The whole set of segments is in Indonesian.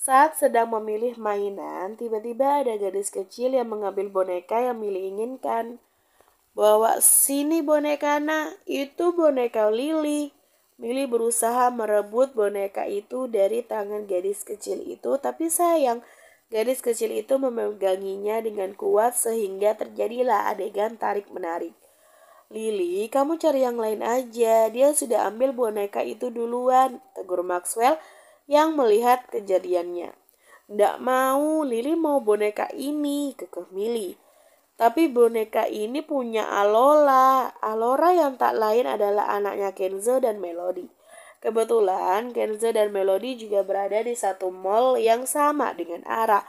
Saat sedang memilih mainan, tiba-tiba ada gadis kecil yang mengambil boneka yang Mili inginkan. Bawa sini boneka nak, itu boneka Lili. Mili berusaha merebut boneka itu dari tangan gadis kecil itu, tapi sayang, gadis kecil itu memeganginya dengan kuat sehingga terjadilah adegan tarik-menarik. Lili, kamu cari yang lain aja. Dia sudah ambil boneka itu duluan, tegur Maxwell yang melihat kejadiannya. Nggak mau, Lili mau boneka ini, kekeh Mili. Tapi boneka ini punya Alola. Alora yang tak lain adalah anaknya Kenzo dan Melody. Kebetulan Kenzo dan Melody juga berada di satu mall yang sama dengan Ara.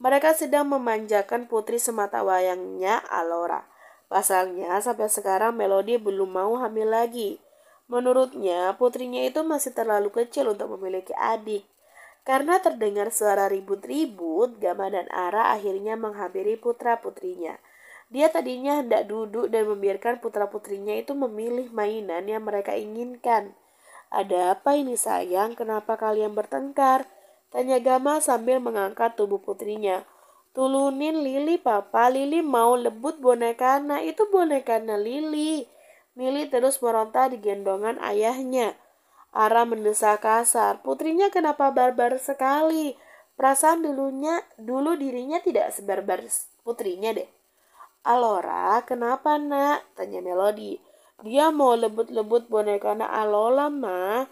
Mereka sedang memanjakan putri sematawayangnya Alora. Pasalnya sampai sekarang Melody belum mau hamil lagi. Menurutnya putrinya itu masih terlalu kecil untuk memiliki adik. Karena terdengar suara ribut-ribut, Gama dan Ara akhirnya menghampiri putra-putrinya. Dia tadinya hendak duduk dan membiarkan putra-putrinya itu memilih mainan yang mereka inginkan. Ada apa ini sayang? Kenapa kalian bertengkar? Tanya Gama sambil mengangkat tubuh putrinya. Tulunin Lili papa, Lili mau lebut bonekana, itu bonekana Lili. Mili terus meronta di gendongan ayahnya. Ara mendesak kasar, putrinya kenapa barbar sekali? Perasaan dulu dirinya tidak sebarbar putrinya deh. Alora, kenapa nak? Tanya Melody. Dia mau lebut-lebut bonekana Alola, ma.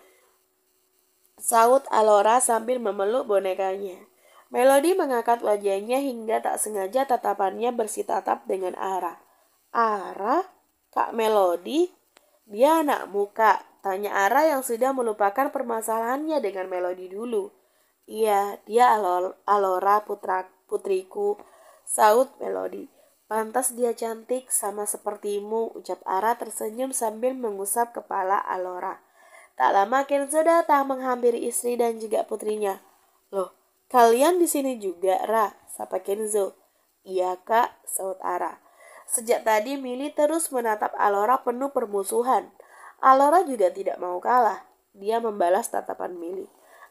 Saut Alora sambil memeluk bonekanya. Melody mengangkat wajahnya hingga tak sengaja tatapannya bersitatap dengan Ara. Ara? Kak Melody? Dia anak muka, tanya Ara yang sudah melupakan permasalahannya dengan Melody dulu. Iya, dia Alora putriku, saut Melody. Pantas dia cantik sama sepertimu, ucap Ara tersenyum sambil mengusap kepala Alora. Tak lama Kenzo datang menghampiri istri dan juga putrinya. Loh, kalian di sini juga, Ra? Sapa Kenzo. Iya kak, saut Ara. Sejak tadi Mili terus menatap Alora penuh permusuhan. Alora juga tidak mau kalah. Dia membalas tatapan Mili.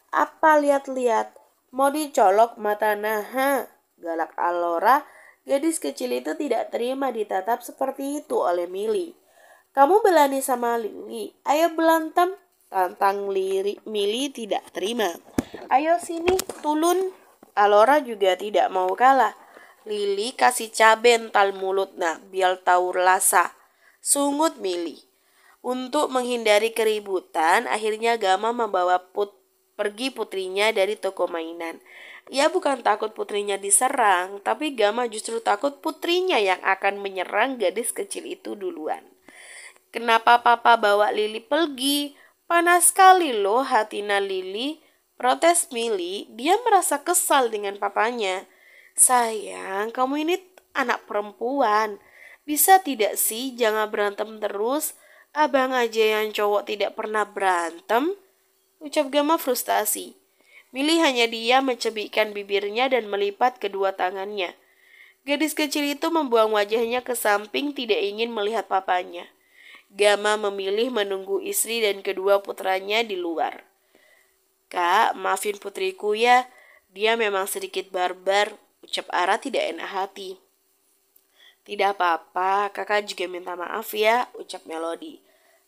Apa lihat-lihat? Mau dicolok mata naha? Galak Alora. Gadis kecil itu tidak terima ditatap seperti itu oleh Mili. Kamu berani sama Lili? Ayo berantem. Tantang Mili tidak terima. Ayo sini, tulun. Alora juga tidak mau kalah. Lili kasih cabe ental mulutnya, biar tahu rasa. Sungut Mili. Untuk menghindari keributan, akhirnya Gama membawa pergi putrinya dari toko mainan. Ia bukan takut putrinya diserang, tapi Gama justru takut putrinya yang akan menyerang gadis kecil itu duluan. Kenapa papa bawa Lili pergi? Panas sekali loh hatinya Lili. Protes Mili, dia merasa kesal dengan papanya. Sayang, kamu ini anak perempuan. Bisa tidak sih jangan berantem terus? Abang aja yang cowok tidak pernah berantem. Ucap Gama frustasi. Mili hanya diam mencebikkan bibirnya dan melipat kedua tangannya. Gadis kecil itu membuang wajahnya ke samping tidak ingin melihat papanya. Gama memilih menunggu istri dan kedua putranya di luar. Kak, maafin putriku ya. Dia memang sedikit barbar, ucap Ara tidak enak hati. Tidak apa-apa, kakak juga minta maaf ya, ucap Melody.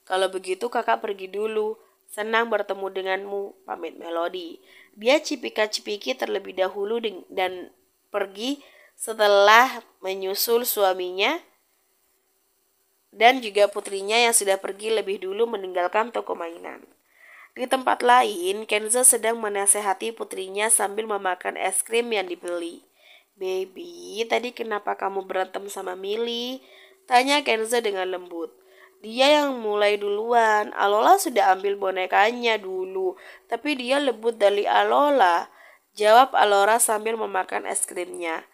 Kalau begitu kakak pergi dulu. Senang bertemu denganmu, pamit Melody. Dia cipika-cipiki terlebih dahulu dan pergi setelah menyusul suaminya dan juga putrinya yang sudah pergi lebih dulu meninggalkan toko mainan. Di tempat lain, Kenzo sedang menasehati putrinya sambil memakan es krim yang dibeli. Baby, tadi kenapa kamu berantem sama Mili? Tanya Kenzo dengan lembut. Dia yang mulai duluan. Alola sudah ambil bonekanya dulu, tapi dia lebut dari Alola. Jawab Alora sambil memakan es krimnya.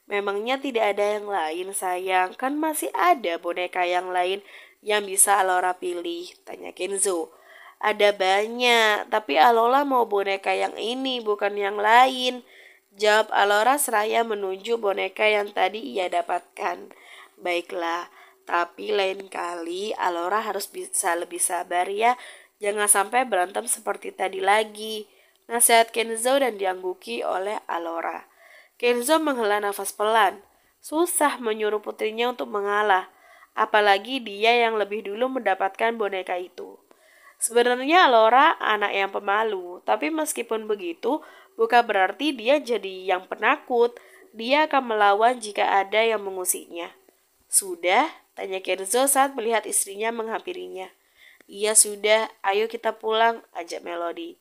Memangnya tidak ada yang lain sayang, kan masih ada boneka yang lain yang bisa Alora pilih, tanya Kenzo. Ada banyak, tapi Alola mau boneka yang ini bukan yang lain. Jawab Alora seraya menunjuk boneka yang tadi ia dapatkan. Baiklah, tapi lain kali Alora harus bisa lebih sabar ya. Jangan sampai berantem seperti tadi lagi. Nasihat Kenzo dan diangguki oleh Alora. Kenzo menghela nafas pelan. Susah menyuruh putrinya untuk mengalah. Apalagi dia yang lebih dulu mendapatkan boneka itu. Sebenarnya Alora anak yang pemalu. Tapi meskipun begitu, bukan berarti dia jadi yang penakut. Dia akan melawan jika ada yang mengusiknya. Sudah? Tanya Kenzo saat melihat istrinya menghampirinya. Iya sudah, ayo kita pulang, ajak Melody.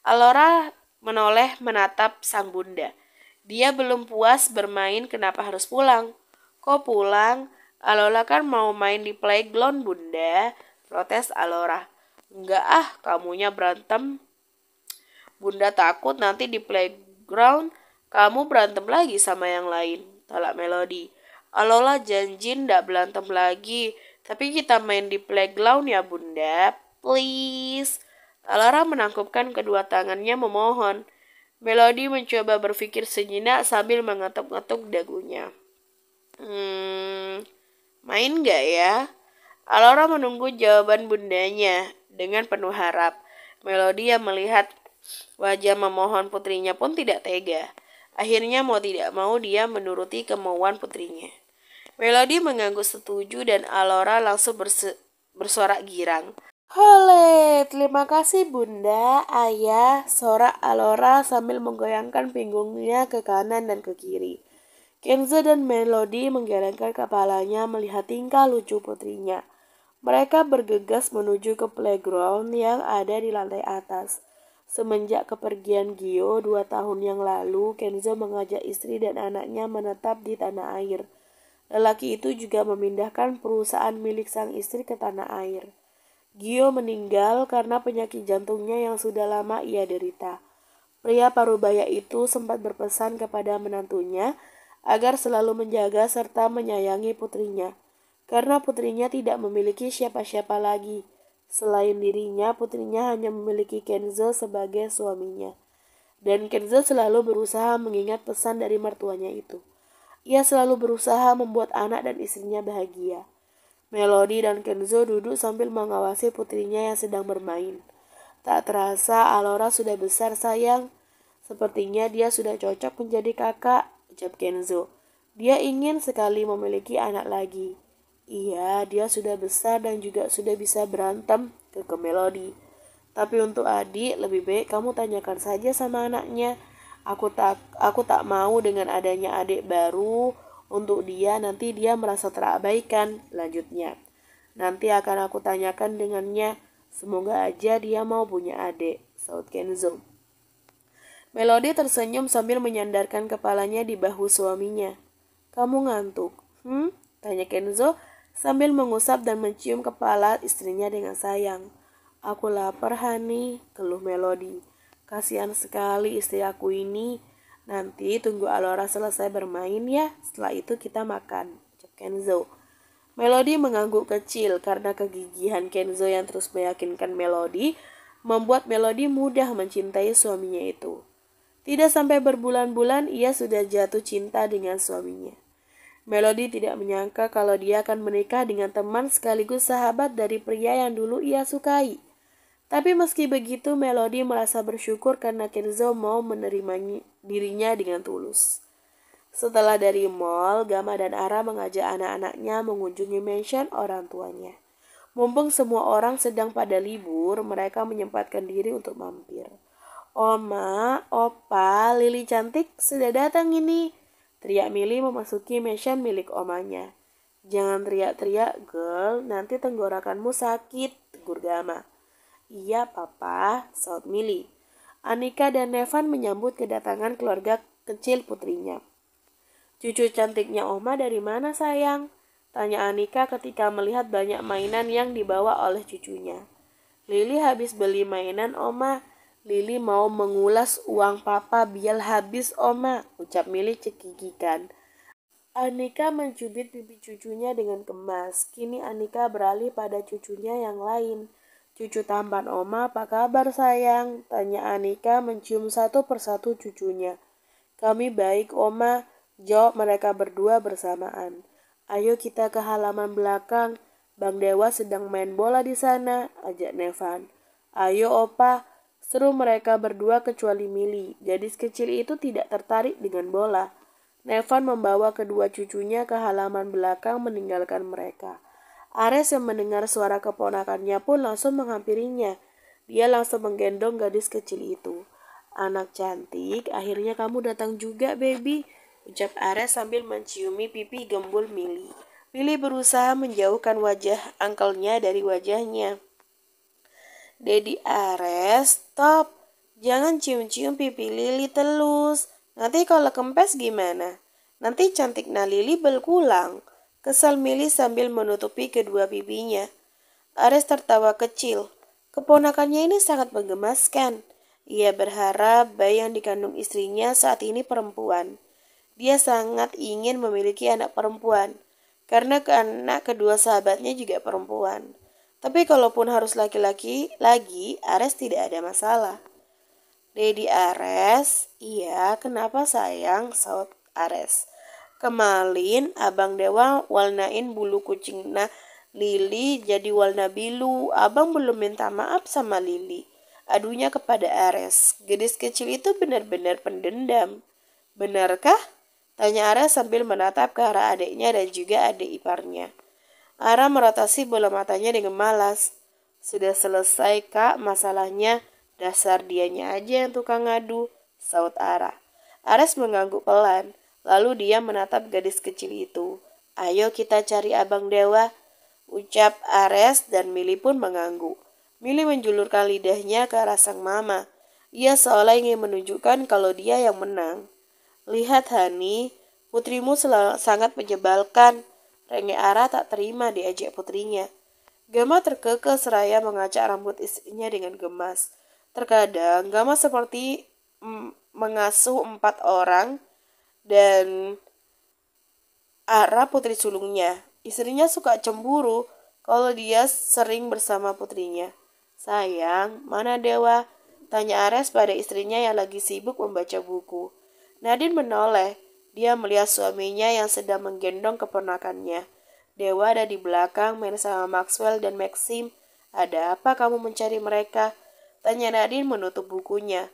Alora menoleh menatap sang bunda. Dia belum puas bermain, kenapa harus pulang? Kok pulang? Alora kan mau main di playground bunda, protes Alora. Enggak ah, kamunya berantem. Bunda takut nanti di playground kamu berantem lagi sama yang lain, tolak Melody. Alora janji ndak berantem lagi, tapi kita main di playground ya bunda, please. Alora menangkupkan kedua tangannya memohon. Melody mencoba berpikir sejenak sambil mengetuk-ngetuk dagunya. Main gak ya? Alora menunggu jawaban bundanya dengan penuh harap. Melody yang melihat wajah memohon putrinya pun tidak tega. Akhirnya mau tidak mau dia menuruti kemauan putrinya. Melody mengangguk setuju dan Alora langsung bersorak girang. Hole, terima kasih bunda, ayah, sorak Alora sambil menggoyangkan pinggungnya ke kanan dan ke kiri. Kenzo dan Melody menggelengkan kepalanya melihat tingkah lucu putrinya. Mereka bergegas menuju ke playground yang ada di lantai atas. Semenjak kepergian Gio 2 tahun yang lalu, Kenzo mengajak istri dan anaknya menetap di tanah air. Lelaki itu juga memindahkan perusahaan milik sang istri ke tanah air. Gio meninggal karena penyakit jantungnya yang sudah lama ia derita. Pria parubaya itu sempat berpesan kepada menantunya agar selalu menjaga serta menyayangi putrinya. Karena putrinya tidak memiliki siapa-siapa lagi. Selain dirinya, putrinya hanya memiliki Kenzo sebagai suaminya. Dan Kenzo selalu berusaha mengingat pesan dari mertuanya itu. Ia selalu berusaha membuat anak dan istrinya bahagia. Melody dan Kenzo duduk sambil mengawasi putrinya yang sedang bermain. Tak terasa Alora sudah besar sayang. Sepertinya dia sudah cocok menjadi kakak, ucap Kenzo. Dia ingin sekali memiliki anak lagi. Iya, dia sudah besar dan juga sudah bisa berantem, ke Melody. Tapi untuk adik, lebih baik kamu tanyakan saja sama anaknya. Aku tak mau dengan adanya adik baru untuk dia, nanti dia merasa terabaikan, lanjutnya. Nanti akan aku tanyakan dengannya. Semoga aja dia mau punya adik, saut Kenzo. Melody tersenyum sambil menyandarkan kepalanya di bahu suaminya. Kamu ngantuk? Tanya Kenzo sambil mengusap dan mencium kepala istrinya dengan sayang. Aku lapar, Hani, keluh Melody. Kasihan sekali istri aku ini. Nanti tunggu Alora selesai bermain ya, setelah itu kita makan, ucap Kenzo. Melody mengangguk kecil karena kegigihan Kenzo yang terus meyakinkan Melody, membuat Melody mudah mencintai suaminya itu. Tidak sampai berbulan-bulan ia sudah jatuh cinta dengan suaminya. Melody tidak menyangka kalau dia akan menikah dengan teman sekaligus sahabat dari pria yang dulu ia sukai. Tapi meski begitu, Melody merasa bersyukur karena Kenzo mau menerima dirinya dengan tulus. Setelah dari mall, Gama dan Ara mengajak anak-anaknya mengunjungi mansion orang tuanya. Mumpung semua orang sedang pada libur, mereka menyempatkan diri untuk mampir. Oma, Opa, Lili cantik sudah datang ini, teriak Mili memasuki mansion milik omanya. Jangan teriak-teriak, girl, nanti tenggorokanmu sakit, tegur Gama. Iya, Papa, saut Mili. Anika dan Nevan menyambut kedatangan keluarga kecil putrinya. Cucu cantiknya Oma dari mana, sayang? Tanya Anika ketika melihat banyak mainan yang dibawa oleh cucunya. Lili habis beli mainan, Oma. Lili mau mengulas uang Papa biar habis, Oma, ucap Mili cekikikan. Anika mencubit pipi cucunya dengan kemas. Kini Anika beralih pada cucunya yang lain. Cucu tampan Oma, apa kabar sayang? Tanya Anika mencium satu persatu cucunya. Kami baik Oma, jawab mereka berdua bersamaan. Ayo kita ke halaman belakang, Bang Dewa sedang main bola di sana, ajak Nevan. Ayo Opa, Seru mereka berdua kecuali Milly. Gadis kecil itu tidak tertarik dengan bola. Nevan membawa kedua cucunya ke halaman belakang meninggalkan mereka. Ares yang mendengar suara keponakannya pun langsung menghampirinya. Dia langsung menggendong gadis kecil itu. Anak cantik, akhirnya kamu datang juga, baby, ucap Ares sambil menciumi pipi gembul Milly. Milly berusaha menjauhkan wajah angkelnya dari wajahnya. Dedi Ares, stop. Jangan cium-cium pipi Lili telus. Nanti kalau kempes gimana? Nanti cantiknya Lili berkulang. Kesal Milly sambil menutupi kedua pipinya. Ares tertawa kecil. Keponakannya ini sangat menggemaskan. Ia berharap bayi yang dikandung istrinya saat ini perempuan. Dia sangat ingin memiliki anak perempuan. Karena anak kedua sahabatnya juga perempuan. Tapi kalaupun harus laki-laki lagi, Ares tidak ada masalah. Dedi Ares, iya kenapa sayang, saut Ares. Kemarin abang Dewa warnain bulu kucingnya Lili jadi warna biru. Abang belum minta maaf sama Lili. Adunya kepada Ares. Gadis kecil itu benar-benar pendendam. Benarkah? Tanya Ares sambil menatap ke arah adiknya dan juga adik iparnya. Ara merotasi bola matanya dengan malas. Sudah selesai kak masalahnya, dasar dianya aja yang tukang ngadu, saut Ara. Ares mengangguk pelan, lalu dia menatap gadis kecil itu. Ayo kita cari abang Dewa, ucap Ares dan Milly pun mengangguk. Milly menjulurkan lidahnya ke arah sang mama. Ia seolah ingin menunjukkan kalau dia yang menang. Lihat Hani, putrimu sangat menyebalkan. Renge Ara tak terima diajak putrinya. Gama terkekeh seraya mengacak rambut istrinya dengan gemas. Terkadang Gama seperti mengasuh 4 orang dan Ara putri sulungnya. Istrinya suka cemburu kalau dia sering bersama putrinya. Sayang, mana Dewa? Tanya Ares pada istrinya yang lagi sibuk membaca buku. Nadine menoleh. Dia melihat suaminya yang sedang menggendong keponakannya. Dewa ada di belakang main sama Maxwell dan Maxim. Ada apa kamu mencari mereka? Tanya Nadine menutup bukunya.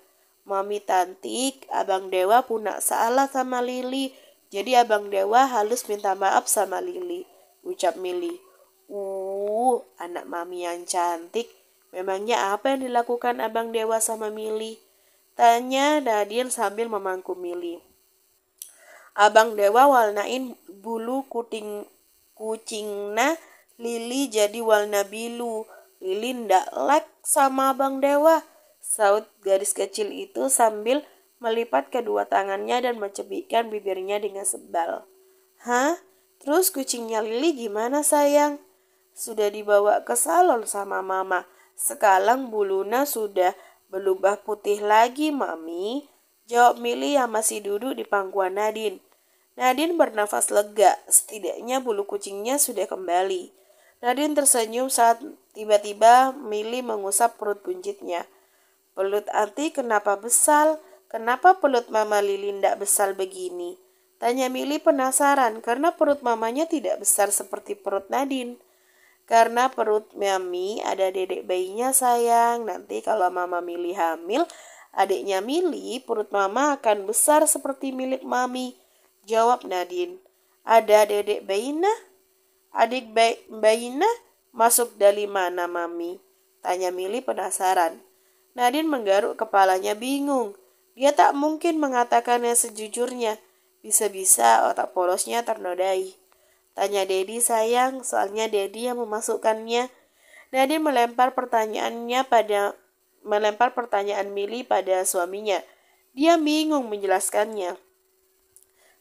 Mami cantik, abang Dewa punya salah sama Lili. Jadi abang Dewa halus minta maaf sama Lili, ucap Milly. Anak mami yang cantik. Memangnya apa yang dilakukan abang Dewa sama Milly? Tanya Nadine sambil memangku Milly. Abang Dewa warnain bulu kucingna Lili jadi warna biru. Lili ndak like sama abang Dewa, saut gadis kecil itu sambil melipat kedua tangannya dan mencebikkan bibirnya dengan sebal. Hah? Terus kucingnya Lili gimana sayang? Sudah dibawa ke salon sama mama. Sekarang bulunya sudah berubah putih lagi mami, jawab Milly yang masih duduk di pangkuan Nadine. Nadine bernafas lega, setidaknya bulu kucingnya sudah kembali. Nadine tersenyum saat tiba-tiba Milly mengusap perut buncitnya. Pelut anti kenapa besar? Kenapa pelut mama Lili ndak besar begini? Tanya Milly penasaran karena perut mamanya tidak besar seperti perut Nadine. Karena perut mami ada dedek bayinya sayang. Nanti kalau mama Milly hamil, adiknya Milly, perut mama akan besar seperti milik mami, jawab Nadine. Ada dedek bayinya? Adik bayinya masuk dari mana mami? Tanya Milly penasaran. Nadine menggaruk kepalanya bingung. Dia tak mungkin mengatakannya sejujurnya. Bisa-bisa otak polosnya ternodai. Tanya Dedi sayang, soalnya Dedi yang memasukkannya. Nadine melempar pertanyaan Milly pada suaminya. Dia bingung menjelaskannya.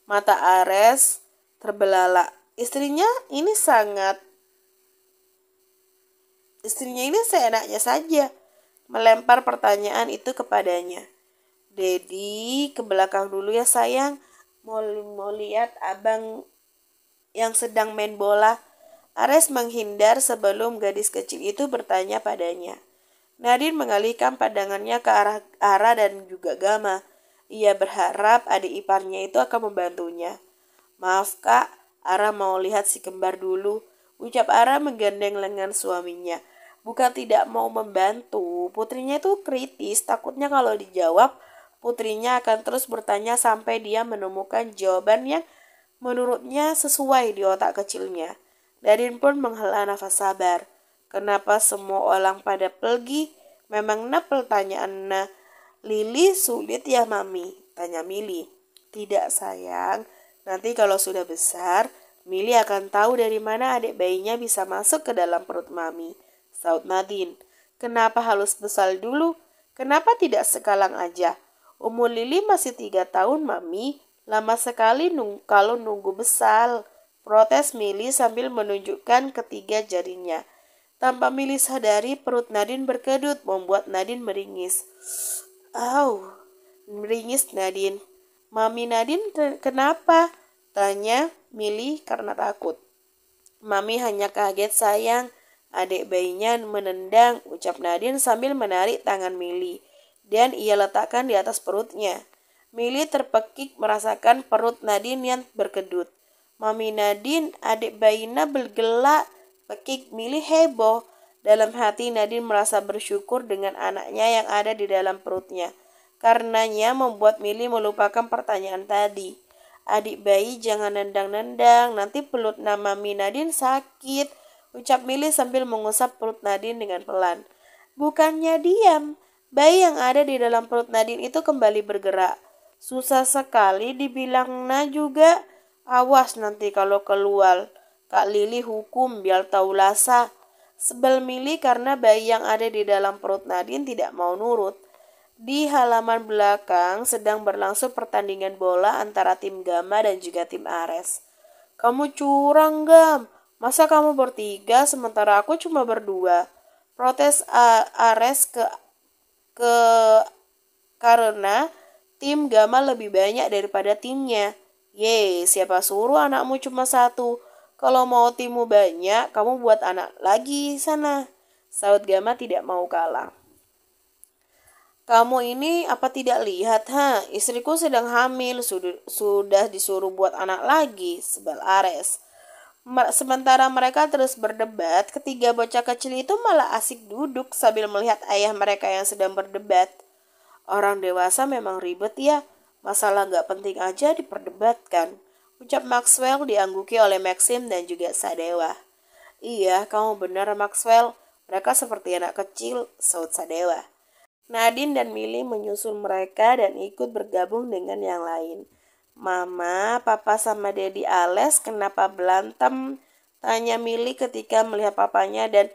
Mata Ares terbelalak. Istrinya ini seenaknya saja melempar pertanyaan itu kepadanya. Dedi, ke belakang dulu ya sayang. Mau lihat abang yang sedang main bola. Ares menghindar sebelum gadis kecil itu bertanya padanya. Nadine mengalihkan pandangannya ke arah Ara dan juga Gama. Ia berharap adik iparnya itu akan membantunya. Maaf kak, Ara mau lihat si kembar dulu, ucap Ara menggandeng lengan suaminya. bukan tidak mau membantu. Putrinya itu kritis, takutnya kalau dijawab, putrinya akan terus bertanya sampai dia menemukan jawaban yang menurutnya sesuai di otak kecilnya. Nadine pun menghela nafas sabar. Kenapa semua orang pada pergi? Memang pertanyaan Lili sulit ya Mami? Tanya Mili. Tidak sayang, nanti kalau sudah besar, Mili akan tahu dari mana adik bayinya bisa masuk ke dalam perut Mami. Saud Nadine. Kenapa harus besar dulu? Kenapa tidak sekarang aja? Umur Lili masih 3 tahun Mami. Lama sekali kalau nunggu besar. Protes Mili sambil menunjukkan ketiga jarinya. Tanpa Mili sadari perut Nadine berkedut membuat Nadine meringis. Au, meringis Nadine. Mami Nadine kenapa? Tanya Mili karena takut. Mami hanya kaget sayang. Adik bayinya menendang, ucap Nadine sambil menarik tangan Mili. Dan ia letakkan di atas perutnya. Mili terpekik merasakan perut Nadine yang berkedut. Mami Nadine, adik bayinya bergelak. Pekik Mili heboh. Dalam hati Nadine merasa bersyukur dengan anaknya yang ada di dalam perutnya. Karenanya membuat Mili melupakan pertanyaan tadi. Adik bayi jangan nendang-nendang, nanti perut Mami Nadine sakit, ucap Mili sambil mengusap perut Nadine dengan pelan. Bukannya diam, bayi yang ada di dalam perut Nadine itu kembali bergerak. Susah sekali dibilangnya juga. Awas nanti kalau keluar. Kak Lili hukum biar tahu rasa. Sebel Mili karena bayi yang ada di dalam perut Nadine tidak mau nurut. Di halaman belakang sedang berlangsung pertandingan bola antara tim Gama dan juga tim Ares. Kamu curang Gam, masa kamu bertiga sementara aku cuma berdua? Protes Ares karena tim Gama lebih banyak daripada timnya. Siapa suruh anakmu cuma satu? Kalau mau timmu banyak, kamu buat anak lagi sana. Saud Gama tidak mau kalah. Kamu ini apa tidak lihat, Istriku sedang hamil, sudah disuruh buat anak lagi, sebal Ares. Sementara mereka terus berdebat, ketiga bocah kecil itu malah asik duduk sambil melihat ayah mereka yang sedang berdebat. Orang dewasa memang ribet ya, masalah gak penting aja diperdebatkan, ucap Maxwell diangguki oleh Maxim dan juga Sadewa. Iya, kamu benar Maxwell, mereka seperti anak kecil, saud Sadewa. Nadine dan Mili menyusul mereka dan ikut bergabung dengan yang lain. Mama, Papa sama Dedi Ales kenapa berantem? Tanya Mili ketika melihat papanya dan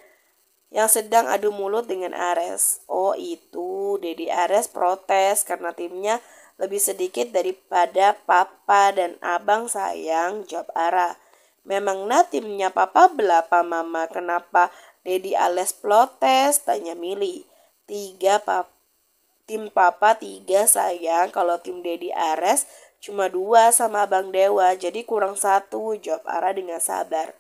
yang sedang adu mulut dengan Ares. Oh itu, Dedi Ares protes karena timnya lebih sedikit daripada Papa dan Abang sayang, jawab Ara. Memangnya timnya Papa berapa Mama? Kenapa Dedi Ales protes? Tanya Mili. Tim Papa 3 sayang, kalau tim Dedi Ares cuma 2 sama Abang Dewa, jadi kurang 1, jawab Ara dengan sabar.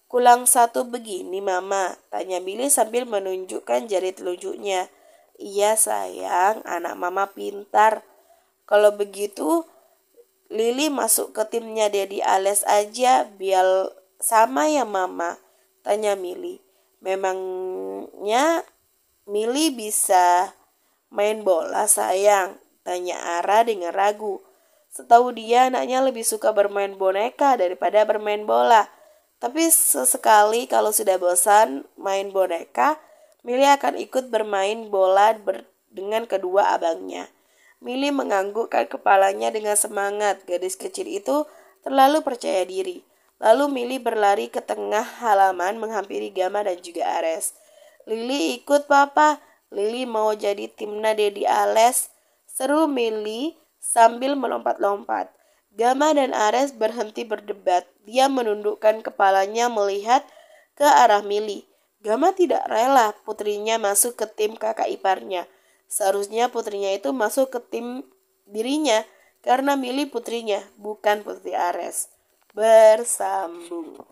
Kurang 1 begini Mama, tanya Billy sambil menunjukkan jari telunjuknya. Iya sayang, anak Mama pintar. Kalau begitu Lili masuk ke timnya Dedi Ales aja biar sama ya Mama, tanya Mili. Memangnya Mili bisa main bola sayang, tanya Ara dengan ragu. Setahu dia anaknya lebih suka bermain boneka daripada bermain bola. Tapi sesekali kalau sudah bosan main boneka, Mili akan ikut bermain bola dengan kedua abangnya. Mili menganggukkan kepalanya dengan semangat. Gadis kecil itu terlalu percaya diri. Lalu Mili berlari ke tengah halaman menghampiri Gama dan juga Ares. Lili ikut Papa. Lili mau jadi timnya Dedi Ales. Seru Mili sambil melompat-lompat. Gama dan Ares berhenti berdebat. Dia menundukkan kepalanya melihat ke arah Mili. Gama tidak rela putrinya masuk ke tim kakak iparnya. Seharusnya putrinya itu masuk ke tim dirinya karena Mili putrinya, bukan putri Ares. Bersambung.